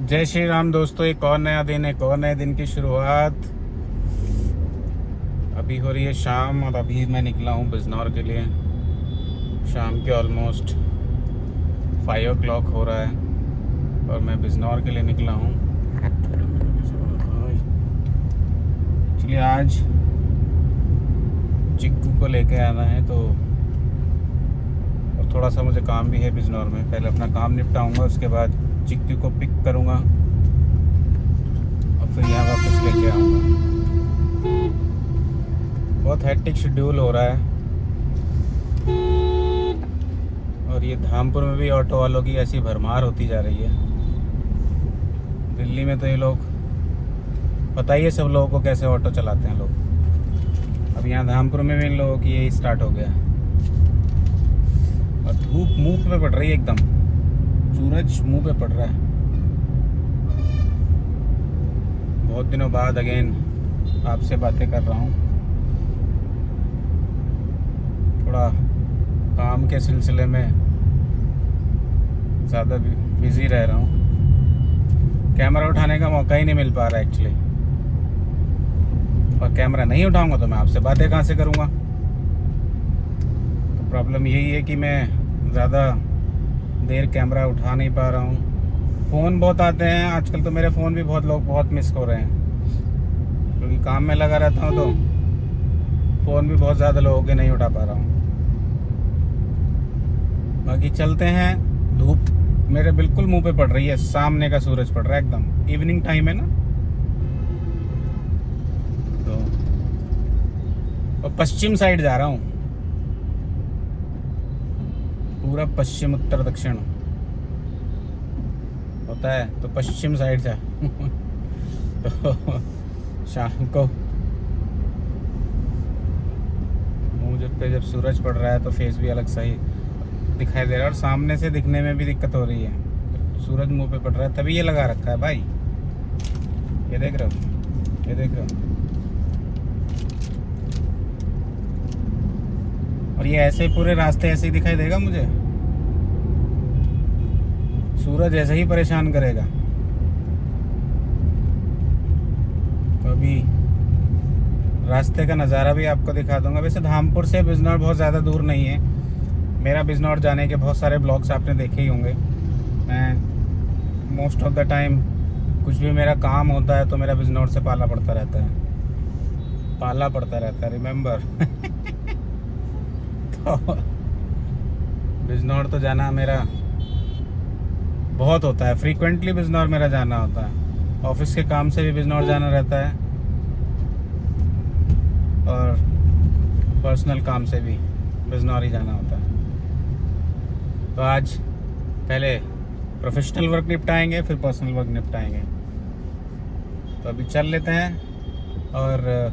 जय श्री राम दोस्तों। एक और नया दिन, एक और नए दिन की शुरुआत। अभी हो रही है शाम और अभी मैं निकला हूँ बिजनौर के लिए। शाम के ऑलमोस्ट 5 o'clock हो रहा है और मैं बिजनौर के लिए निकला हूँ। एक्चुअली आज चिक्कू को लेके आना है तो और थोड़ा सा मुझे काम भी है बिजनौर में। पहले अपना काम निपटाऊंगा, उसके बाद चिक्कू को पिक करूंगा और फिर यहाँ वापस लेके आऊँगा। बहुत हेक्टिक शेड्यूल हो रहा है और ये धामपुर में भी ऑटो वालों की ऐसी भरमार होती जा रही है। दिल्ली में तो ये लोग, पता ही है सब लोगों को कैसे ऑटो चलाते हैं लोग। अब यहाँ धामपुर में भी इन लोगों की यही स्टार्ट हो गया और धूप मुंह पे पड़ रही है, एकदम सूरज मुंह पे पड़ रहा है। बहुत दिनों बाद अगेन आपसे बातें कर रहा हूँ। थोड़ा काम के सिलसिले में ज़्यादा बिज़ी रह रहा हूँ। कैमरा उठाने का मौका ही नहीं मिल पा रहा है एक्चुअली, और कैमरा नहीं उठाऊंगा तो मैं आपसे बातें कहाँ से करूँगा। तो प्रॉब्लम यही है कि मैं ज़्यादा देर कैमरा उठा नहीं पा रहा हूँ। फ़ोन बहुत आते हैं आजकल, तो मेरे फ़ोन भी बहुत लोग बहुत मिस हो रहे हैं क्योंकि काम में लगा रहता हूँ, तो फ़ोन भी बहुत ज़्यादा लोगों के नहीं उठा पा रहा हूँ। बाकी चलते हैं। धूप मेरे बिल्कुल मुंह पे पड़ रही है, सामने का सूरज पड़ रहा है, एकदम इवनिंग टाइम है ना। तो और पश्चिम साइड जा रहा हूँ, पूरा पश्चिम उत्तर दक्षिण होता है तो पश्चिम साइड से तो शाम को मुंह पे जब सूरज पड़ रहा है तो फेस भी अलग सही दिखाई दे रहा है और सामने से दिखने में भी दिक्कत हो रही है। सूरज मुंह पे पड़ रहा है तभी ये लगा रखा है भाई। ये देख रहे हो, ये देख रहे हो। और ये ऐसे पूरे रास्ते ऐसे ही दिखाई देगा मुझे, सूरज ऐसे ही परेशान करेगा। तो अभी रास्ते का नज़ारा भी आपको दिखा दूंगा। वैसे धामपुर से बिजनौर बहुत ज़्यादा दूर नहीं है। मेरा बिजनौर जाने के बहुत सारे ब्लॉग्स आपने देखे ही होंगे। मैं मोस्ट ऑफ द टाइम कुछ भी मेरा काम होता है तो मेरा बिजनौर से पाला पड़ता रहता है, रिमेंबर। तो बिजनौर तो जाना मेरा बहुत होता है, फ्रीक्वेंटली बिजनौर मेरा जाना होता है। ऑफिस के काम से भी बिजनौर जाना रहता है और पर्सनल काम से भी बिजनौर ही जाना होता है। तो आज पहले प्रोफेशनल वर्क निपटाएंगे, फिर पर्सनल वर्क निपटाएंगे। तो अभी चल लेते हैं और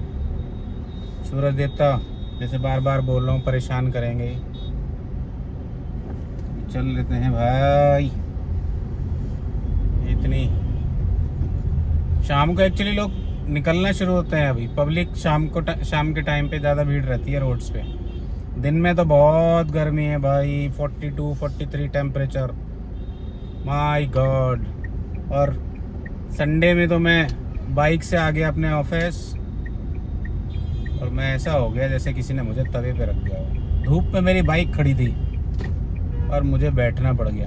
सूरज देवता जैसे बार बार बोल रहा हूँ परेशान करेंगे। चल लेते हैं भाई। इतनी शाम को एक्चुअली लोग निकलना शुरू होते हैं। अभी पब्लिक शाम के टाइम पे ज़्यादा भीड़ रहती है रोड्स पे। दिन में तो बहुत गर्मी है भाई, 42-43 टेम्परेचर, माय गॉड। और संडे में तो मैं बाइक से आ गया अपने ऑफिस और मैं ऐसा हो गया जैसे किसी ने मुझे तवे पे रख दिया हो। धूप में मेरी बाइक खड़ी थी और मुझे बैठना पड़ गया।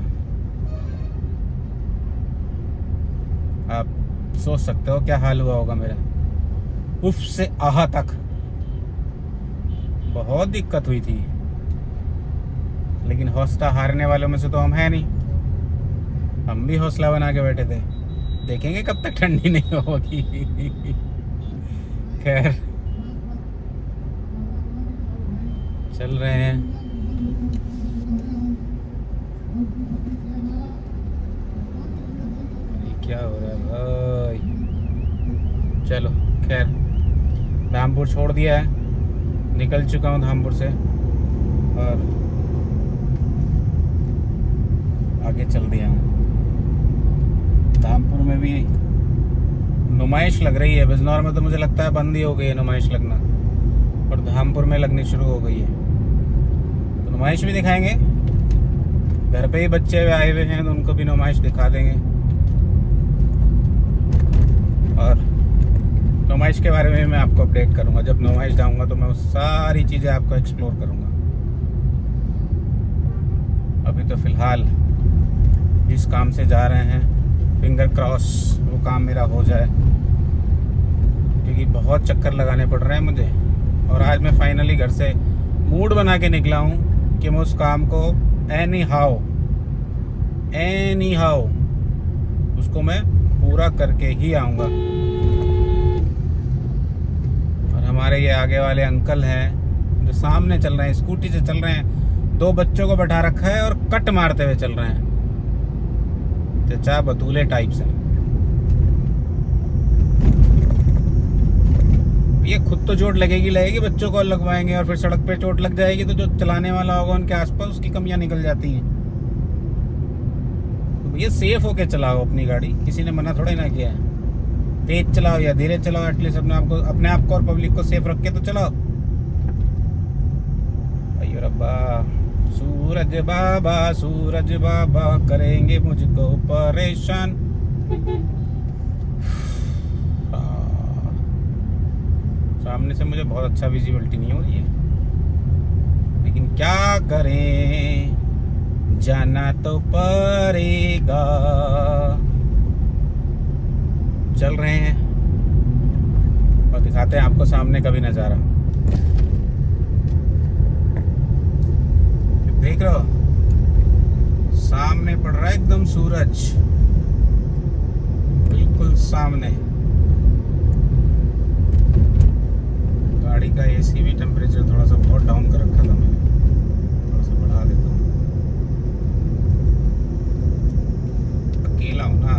आप सोच सकते हो क्या हाल हुआ होगा मेरा। उफ से आहा तक बहुत दिक्कत हुई थी, लेकिन हौसला हारने वालों में से तो हम हैं नहीं। हम भी हौसला बना के बैठे थे, देखेंगे कब तक ठंडी नहीं होगी। खैर चल रहे हैं। क्या हो रहा है भाई। चलो खैर, धामपुर छोड़ दिया है, निकल चुका हूँ धामपुर से और आगे चल दिया हूँ। धामपुर में भी नुमाइश लग रही है। बिजनौर में तो मुझे लगता है बंद ही हो गई है नुमाइश लगना, और धामपुर में लगनी शुरू हो गई है। तो नुमाइश भी दिखाएंगे। घर पे ही बच्चे आए हुए हैं तो उनको भी नुमाइश दिखा देंगे। नुमाइश के बारे में मैं आपको अपडेट करूंगा। जब नुमाइश जाऊंगा तो मैं उस सारी चीज़ें आपको एक्सप्लोर करूंगा। अभी तो फ़िलहाल जिस काम से जा रहे हैं, फिंगर क्रॉस वो काम मेरा हो जाए, क्योंकि बहुत चक्कर लगाने पड़ रहे हैं मुझे। और आज मैं फाइनली घर से मूड बना के निकला हूँ कि मैं उस काम को एनी हाउ उसको मैं पूरा करके ही आऊँगा। और हमारे ये आगे वाले अंकल हैं जो सामने चल रहे हैं, स्कूटी से चल रहे हैं, 2 बच्चों को बैठा रखा है और कट मारते हुए चल रहे हैं, चचा बतूले टाइप से। ये खुद तो चोट लगेगी, बच्चों को लगवाएंगे और फिर सड़क पे चोट लग जाएगी तो जो चलाने वाला होगा उनके आसपास उसकी कमियां निकल जाती हैं। तो ये सेफ होके चलाओ अपनी गाड़ी, किसी ने मना थोड़ा ना किया है। तेज चलाओ या धीरे चलाओ, एटलीस्ट अपने आप को और पब्लिक को सेफ रख के तो चलाओ। अयो रब्बा, सूरज बाबा करेंगे मुझको परेशान। सामने से मुझे बहुत अच्छा विजिबिलिटी नहीं हो रही है, लेकिन क्या करें, जाना तो पड़ेगा। चल रहे हैं और दिखाते हैं आपको सामने का भी नज़ारा। देख रहे हो, सामने पड़ रहा है एकदम सूरज, बिल्कुल सामने। गाड़ी का एसी भी टेम्परेचर थोड़ा सा बहुत डाउन कर रखा था मैंने, थोड़ा सा बढ़ा देता हूँ। अकेला हूँ ना,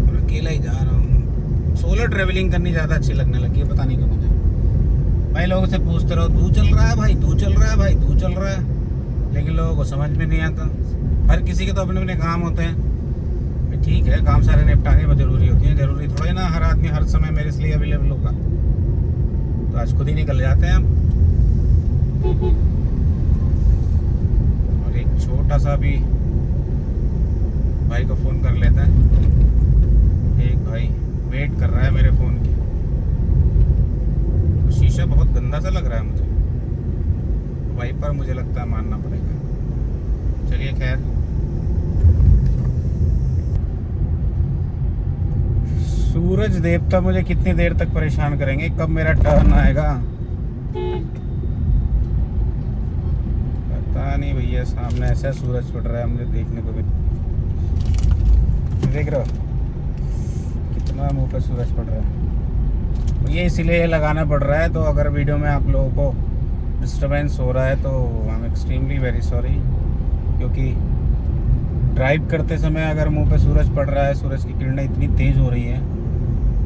और अकेला ही जा रहा हूँ। सोलो ट्रेवलिंग करनी ज़्यादा अच्छी लगने लगी है, पता नहीं क्यों मुझे। भाई लोगों से पूछते रहो, तू चल रहा है भाई, तू चल रहा है भाई, तू चल रहा है, लेकिन लोगों को समझ में नहीं आता। हर किसी के तो अपने अपने काम होते हैं। ठीक है, काम सारे निपटाने में ज़रूरी होती है, ज़रूरी थोड़ा ना हर आदमी हर समय मेरे लिए अवेलेबल होगा। तो आज खुद ही निकल जाते हैं हम। और एक छोटा सा भी भाई को फ़ोन कर लेते हैं। एक भाई वेट कर रहा है मेरे फ़ोन की। तो शीशा बहुत गंदा सा लग रहा है मुझे, वाइपर मुझे लगता है मारना पड़ेगा। चलिए खैर, सूरज देवता मुझे कितनी देर तक परेशान करेंगे, कब मेरा टर्न आएगा पता नहीं भैया। सामने ऐसा सूरज पड़ रहा है मुझे देखने को भी, देख रहे हो कितना मुंह पे सूरज पड़ रहा है। ये इसीलिए लगाना पड़ रहा है, तो अगर वीडियो में आप लोगों को डिस्टर्बेंस हो रहा है तो I am extremely very sorry, क्योंकि ड्राइव करते समय अगर मुंह पे सूरज पड़ रहा है, सूरज की किरणें इतनी तेज़ हो रही हैं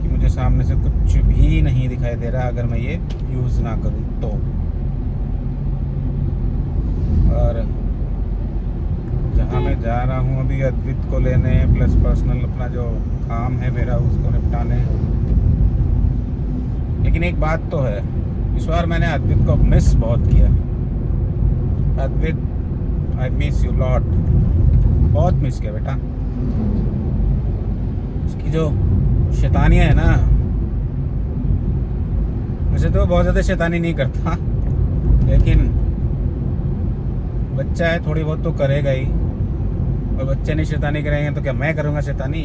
कि मुझे सामने से कुछ भी नहीं दिखाई दे रहा अगर मैं ये यूज़ ना करूँ तो। और जहाँ मैं जा रहा हूँ अभी अद्वित को लेने, प्लस पर्सनल अपना जो काम है मेरा उसको निपटाने। लेकिन एक बात तो है, इस बार मैंने अद्वित को मिस बहुत किया। अद्वित, आई मिस यू लॉट, बहुत मिस किया बेटा। उसकी जो शैतानियाँ है ना, वैसे तो बहुत ज़्यादा शैतानी नहीं करता, लेकिन बच्चा है, थोड़ी बहुत तो करेगा ही। और बच्चे नहीं शैतानी करेंगे तो क्या मैं करूँगा शैतानी?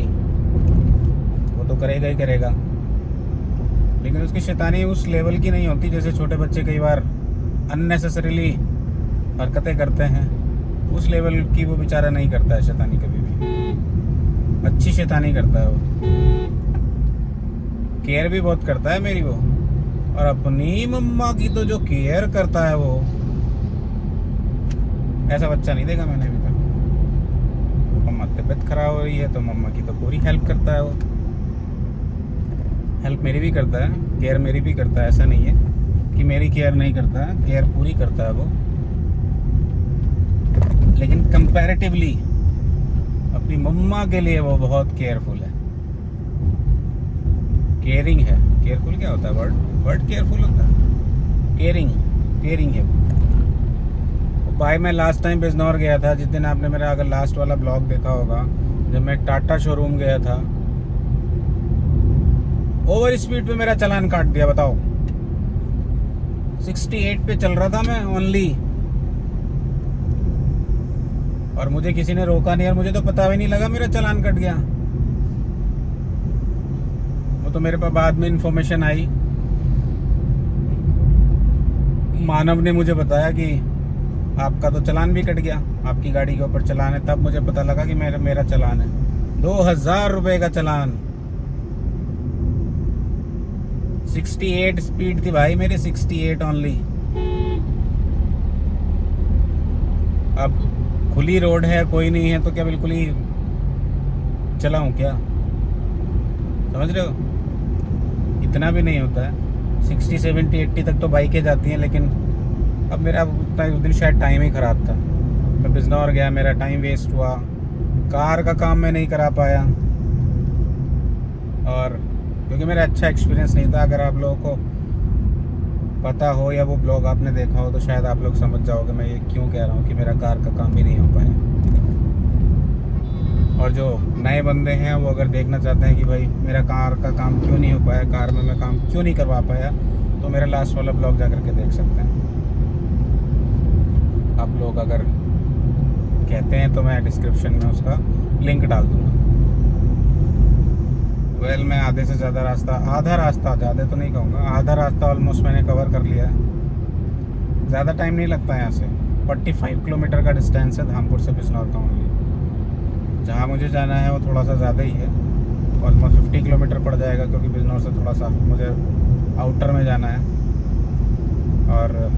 वो तो करेगा ही करेगा, लेकिन उसकी शैतानी उस लेवल की नहीं होती जैसे छोटे बच्चे कई बार अननेसेसरीली हरकतें करते हैं। उस लेवल की वो बेचारा नहीं करता है शैतानी कभी भी। अच्छी शैतानी करता है वो, केयर भी बहुत करता है मेरी वो। और अपनी मम्मा की तो जो केयर करता है वो, ऐसा बच्चा नहीं देखा मैंने अभी तक। मम्मा की तबीयत खराब हो रही है तो मम्मा की तो पूरी हेल्प करता है वो। हेल्प मेरी भी करता है, केयर मेरी भी करता है, ऐसा नहीं है कि मेरी केयर नहीं करता है, केयर पूरी करता है वो। लेकिन कंपैरेटिवली अपनी मम्मा के लिए वो बहुत केयरफुल है, केयरिंग है। केयरफुल क्या होता है वर्ड केयरफुल होता है, केयरिंग है वो। भाई मैं लास्ट टाइम बिजनौर गया था, जिस दिन आपने मेरा अगर लास्ट वाला ब्लॉग देखा होगा, जब मैं टाटा शोरूम गया था, ओवर स्पीड पे मेरा चालान काट दिया, बताओ। 68 पे चल रहा था मैं ओनली, और मुझे किसी ने रोका नहीं और मुझे तो पता भी नहीं लगा मेरा चालान कट गया। वो तो मेरे पास बाद में इंफॉर्मेशन आई, मानव ने मुझे बताया कि आपका तो चालान भी कट गया, आपकी गाड़ी के ऊपर चालान है। तब मुझे पता लगा कि मेरा चालान है 2000 रुपए का चालान। 68 स्पीड थी भाई मेरी, 68 ओनली। अब खुली रोड है, कोई नहीं है, तो क्या बिल्कुल ही चलाऊं क्या? समझ रहे हो? इतना भी नहीं होता है, 60 70 80 तक तो बाइकें जाती हैं। लेकिन अब मेरा उतना उस दिन शायद टाइम ही ख़राब था, मैं बिजनौर गया, मेरा टाइम वेस्ट हुआ, कार का काम मैं नहीं करा पाया। और क्योंकि मेरा अच्छा एक्सपीरियंस नहीं था, अगर आप लोगों को पता हो या वो ब्लॉग आपने देखा हो तो शायद आप लोग समझ जाओगे मैं ये क्यों कह रहा हूँ कि मेरा कार का काम भी नहीं हो पाया। और जो नए बंदे हैं वो अगर देखना चाहते हैं कि भाई मेरा कार का काम क्यों नहीं हो पाया, कार में मैं काम क्यों नहीं करवा पाया, तो मेरा लास्ट वाला ब्लॉग जा करके देख सकते हैं। आप लोग अगर कहते हैं तो मैं डिस्क्रिप्शन में उसका लिंक डाल दूँगा। मैं आधे से ज़्यादा रास्ता, आधा रास्ता, ज़्यादा तो नहीं कहूँगा, आधा रास्ता ऑलमोस्ट मैंने कवर कर लिया है। ज़्यादा टाइम नहीं लगता है यहाँ से, 45 किलोमीटर का डिस्टेंस है धामपुर से बिजनौर का ओनली। जहाँ मुझे जाना है वो थोड़ा सा ज़्यादा ही है, ऑलमोस्ट 50 किलोमीटर पड़ जाएगा, क्योंकि बिजनौर से थोड़ा सा मुझे आउटर में जाना है। और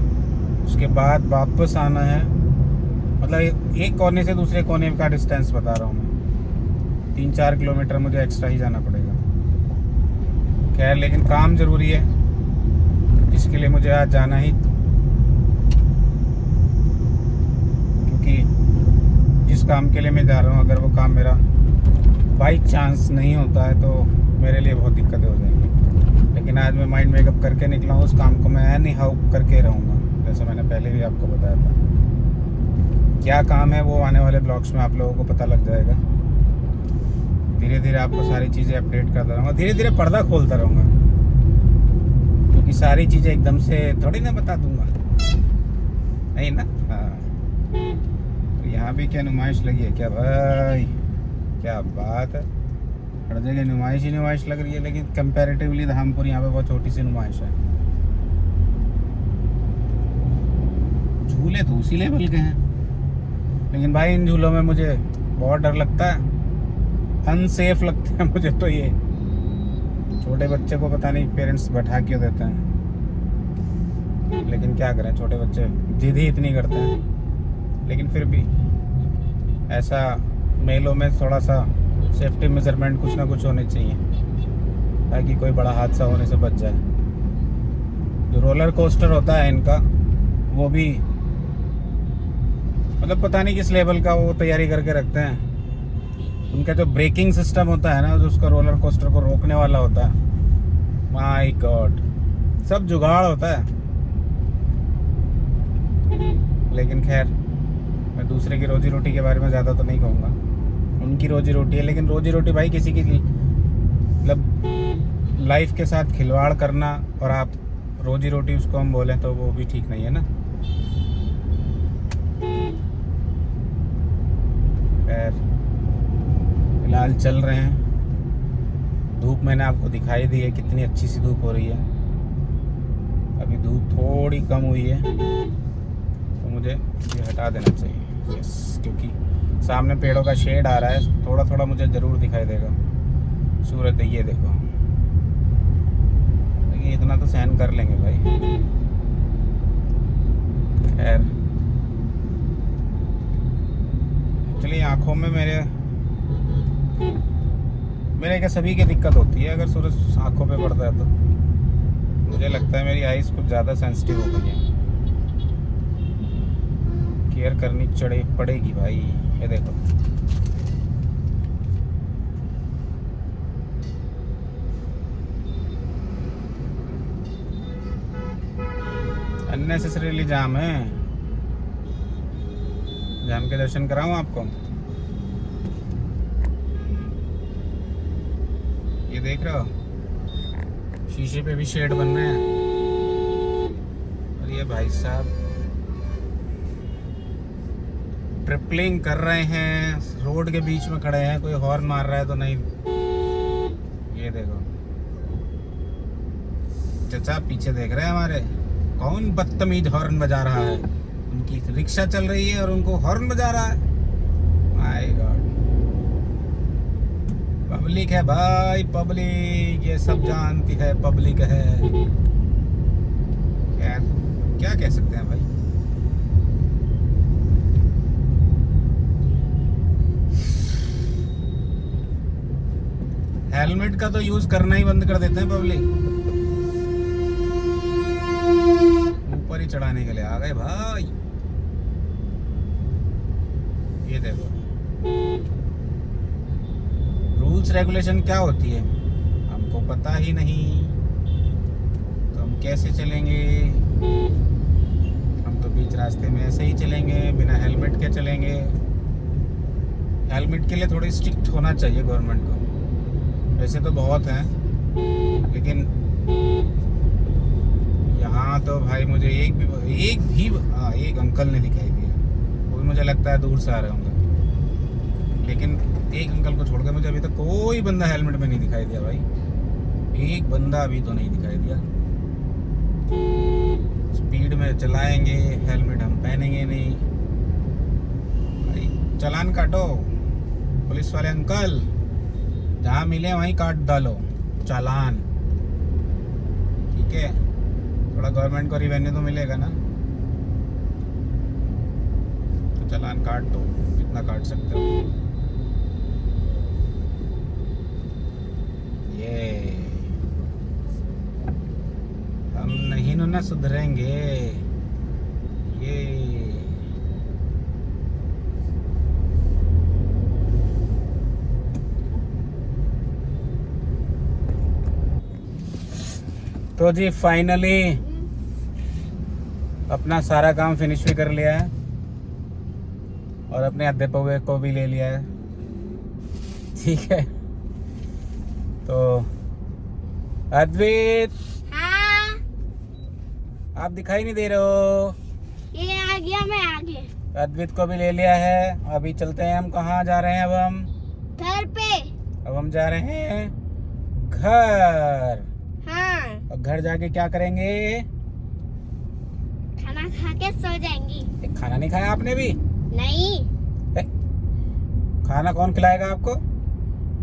उसके बाद वापस आना है, मतलब एक कोने से दूसरे कोने का डिस्टेंस बता रहा हूँ मैं, 3-4 किलोमीटर मुझे एक्स्ट्रा ही जाना पड़ेगा। खैर, लेकिन काम ज़रूरी है, जिसके लिए मुझे आज जाना ही, क्योंकि जिस काम के लिए मैं जा रहा हूँ, अगर वो काम मेरा बाई चांस नहीं होता है तो मेरे लिए बहुत दिक्कतें हो जाएंगी। लेकिन आज मैं माइंड मेकअप करके निकला हूँ, उस काम को मैं एनी हाउ करके रहूँगा, जैसे मैंने पहले भी आपको बताया था। क्या काम है वो आने वाले ब्लॉग्स में आप लोगों को पता लग जाएगा। धीरे धीरे आपको सारी चीज़ें अपडेट करता रहूँगा, धीरे धीरे पर्दा खोलता रहूँगा, क्योंकि सारी चीज़ें एकदम से थोड़ी ना बता दूँगा, नहीं ना। हाँ, तो यहाँ भी क्या नुमाइश लगी है क्या भाई? क्या बात है, हर जगह नुमाइश ही नुमाइश लग रही है। लेकिन कंपैरेटिवली धामपुर यहाँ पे बहुत छोटी सी नुमाइश है। झूले तो उसी लेवल के हैं, लेकिन भाई इन झूलों में मुझे बहुत डर लगता है, अनसेफ लगते हैं मुझे तो। ये छोटे बच्चे को पता नहीं पेरेंट्स बैठा क्यों देते हैं, लेकिन क्या करें, छोटे बच्चे जिद ही इतनी करते हैं। लेकिन फिर भी ऐसा मेलों में थोड़ा सा सेफ्टी मेजरमेंट कुछ ना कुछ होने चाहिए, ताकि कोई बड़ा हादसा होने से बच जाए। जो रोलर कोस्टर होता है इनका, वो भी मतलब पता नहीं किस लेवल का वो तैयारी करके रखते हैं। उनका जो ब्रेकिंग सिस्टम होता है ना, जो उसका रोलर कोस्टर को रोकने वाला होता है, माय गॉड, सब जुगाड़ होता है। लेकिन खैर, मैं दूसरे की रोजी रोटी के बारे में ज़्यादा तो नहीं कहूँगा, उनकी रोजी रोटी है। लेकिन रोजी रोटी भाई किसी की, मतलब लाइफ के साथ खिलवाड़ करना और आप रोजी रोटी उसको हम बोलें तो वो भी ठीक नहीं है ना। खैर, फिलहाल चल रहे हैं। धूप मैंने आपको दिखाई दी है, कितनी अच्छी सी धूप हो रही है। अभी धूप थोड़ी कम हुई है तो मुझे ये हटा देना चाहिए, यस, क्योंकि सामने पेड़ों का शेड आ रहा है, थोड़ा थोड़ा मुझे ज़रूर दिखाई देगा सूरज। ये देखो, लेकिन इतना तो सहन कर लेंगे भाई। खैर, चलिए, आँखों में मेरे क्या सभी की दिक्कत होती है अगर सूरज आँखों पे पड़ता है तो। मुझे लगता है मेरी आइज़ कुछ ज़्यादा सेंसिटिव हो गई है, केयर करनी पड़ेगी भाई। ये देखो, अननेसेसरीली जाम है। जाम के दर्शन कराऊं आपको? ये देख रहे हो, शीशे पे भी शेड बनना है। और ये भाई साहब ट्रिपलिंग कर रहे हैं, रोड के बीच में खड़े हैं, कोई हॉर्न मार रहा है तो नहीं। ये देखो चचा पीछे देख रहे हैं हमारे, कौन बदतमीज हॉर्न बजा रहा है। उनकी रिक्शा चल रही है और उनको हॉर्न बजा रहा है। माय गॉड, पब्लिक है भाई, पब्लिक, ये सब जानती है, पब्लिक है। क्या कह सकते हैं भाई। हेलमेट का तो यूज करना ही बंद कर देते हैं पब्लिक। ऊपर ही चढ़ाने के लिए आ गए भाई। ये देखो रूल्स रेगुलेशन क्या होती है हमको पता ही नहीं, तो हम कैसे चलेंगे। हम तो बीच रास्ते में ऐसे ही चलेंगे, बिना हेलमेट के चलेंगे। हेलमेट के लिए थोड़ी स्ट्रिक्ट होना चाहिए गवर्नमेंट को। वैसे तो बहुत हैं, लेकिन यहाँ तो भाई मुझे एक अंकल ने दिखाई दिया। वो भी मुझे लगता है दूर से आ रहे होंगे, लेकिन एक अंकल को छोड़कर मुझे अभी तक कोई बंदा हेलमेट में नहीं दिखाई दिया भाई। एक बंदा अभी तो नहीं दिखाई दिया। स्पीड में चलाएंगे, हेलमेट हम पहनेंगे नहीं भाई। चालान काटो पुलिस वाले अंकल, जहाँ मिले वहीं काट डालो चालान, ठीक है। थोड़ा गवर्नमेंट को रिवेन्यू तो मिलेगा ना, तो चालान काट दो जितना काट सकते हो। ये हम नहीं ना सुधरेंगे। ये तो जी फाइनली अपना सारा काम फिनिश भी कर लिया है और अपने अध्यापक को भी ले लिया है, ठीक है। तो अद्वैत, हाँ? आप दिखाई नहीं दे रहे हो। ये आ गया, मैं आगे। अद्वैत को भी ले लिया है। अभी चलते हैं, हम कहाँ जा रहे हैं अब हम? घर पे। अब हम जा रहे हैं घर। हाँ। और घर जाके क्या करेंगे? खाना खा के सो जाएंगी। खाना नहीं खाया आपने भी? नहीं। खाना कौन खिलाएगा आपको?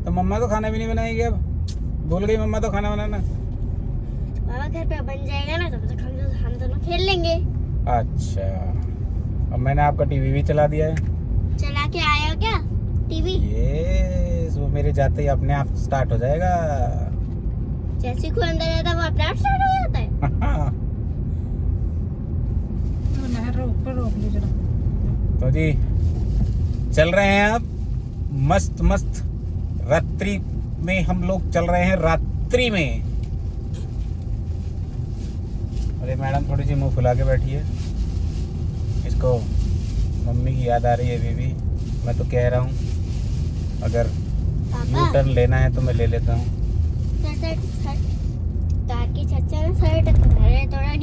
तो मम्मा तो खाना भी नहीं बनाएगी। अब भूल गई मम्मा तो खाना बनाना। बाबा घर पे बन जाएगा ना, तब तक हम दोनों खेल लेंगे। अच्छा, अब मैंने आपका टीवी भी चला दिया है। चला के आया हो क्या टीवी? ये वो मेरे जाते ही अपने आप स्टार्ट हो जाएगा। जैसे कोई अंदर रहता है वो अपने आप स्टार्ट हो जाता है। तो जी चल रहे हैं अब मस्त मस्त रात्रि में। हम लोग चल रहे हैं रात्रि में। अरे मैडम थोड़ी सी मुंह फुला के बैठी है, इसको मम्मी की याद आ रही है अभी भी। मैं तो कह रहा हूँ अगर यू टर्न लेना है तो मैं ले लेता हूँ।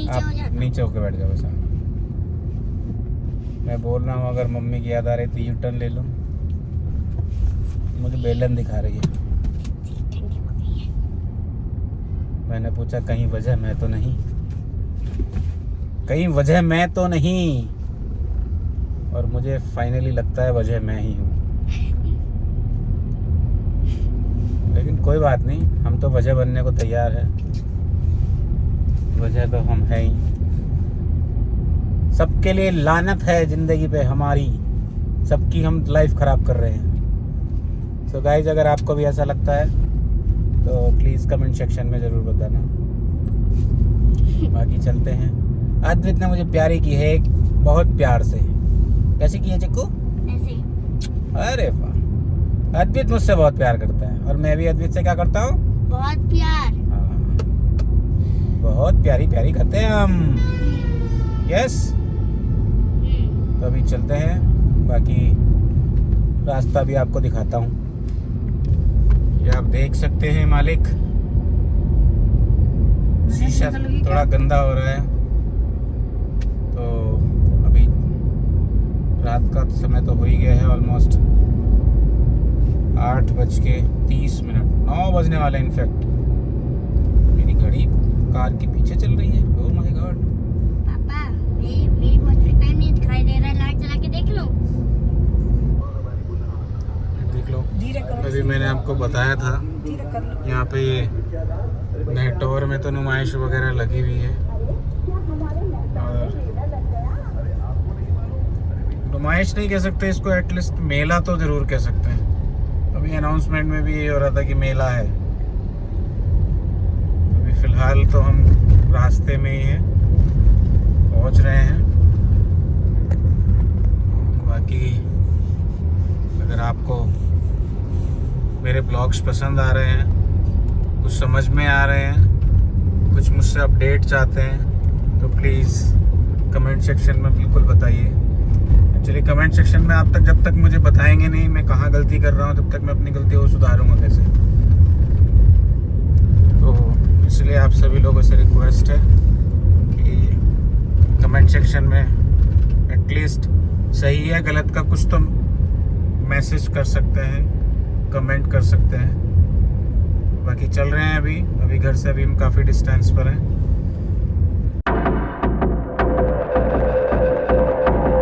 आप नीचे होके बैठ जाओ बस। मैं बोल रहा हूँ अगर मम्मी की याद आ रही तो यू टर्न ले लो। मुझे बेलन दिखा रही है। मैंने पूछा कहीं वजह मैं तो नहीं, कहीं वजह मैं तो नहीं, और मुझे फाइनली लगता है वजह मैं ही हूँ। लेकिन कोई बात नहीं, हम तो वजह बनने को तैयार है। वजह तो हम है ही। सबके लिए लानत है जिंदगी पे हमारी, सबकी हम लाइफ खराब कर रहे हैं। सो गाइज अगर आपको भी ऐसा लगता है तो प्लीज़ कमेंट सेक्शन में ज़रूर बताना। बाकी चलते हैं। अद्वैत ने मुझे प्यारी की है बहुत प्यार से। कैसे की है चिक्कू? ऐसे। अरे वाह, अद्वैत मुझसे बहुत प्यार करता है और मैं भी अद्वैत से क्या करता हूँ? बहुत प्यार। हाँ, बहुत प्यारी प्यारी करते हैं हम। यस। तो अभी चलते हैं, बाकी रास्ता भी आपको दिखाता हूँ। ये आप देख सकते हैं मालिक, शीशा थोड़ा गंदा हो रहा है। तो अभी रात का समय तो हो ही गया है, ऑलमोस्ट 8:30, 9 बजने वाले इनफैक्ट। मेरी घड़ी कार के पीछे चल रही है। Oh my God. पापा मेरी वॉच में टाइम नहीं दिखाई दे रहा है, लाइट चला के देख लो। देख लो, धीरे करो, अभी मैंने आपको बताया था धीरे कर लो। यहाँ पे नेटवर में तो नुमाइश वगैरह लगी हुई है, और नुमाइश नहीं कह सकते इसको, एटलीस्ट मेला तो जरूर कह सकते हैं। अभी अनाउंसमेंट में भी ये हो रहा था कि मेला है। अभी फिलहाल तो हम रास्ते में ही हैं, पहुंच रहे हैं। बाकी अगर आपको मेरे ब्लॉग्स पसंद आ रहे हैं, कुछ समझ में आ रहे हैं, कुछ मुझसे अपडेट चाहते हैं, तो प्लीज़ कमेंट सेक्शन में बिल्कुल बताइए। एक्चुअली कमेंट सेक्शन में आप तक जब तक मुझे बताएंगे नहीं मैं कहाँ गलती कर रहा हूँ, तब तक मैं अपनी गलती को सुधारूंगा कैसे। तो इसलिए आप सभी लोगों से रिक्वेस्ट है कि कमेंट सेक्शन में एटलीस्ट सही है गलत का कुछ तो मैसेज कर सकते हैं, कमेंट कर सकते हैं। बाकी चल रहे हैं अभी घर से, अभी हम काफ़ी डिस्टेंस पर हैं।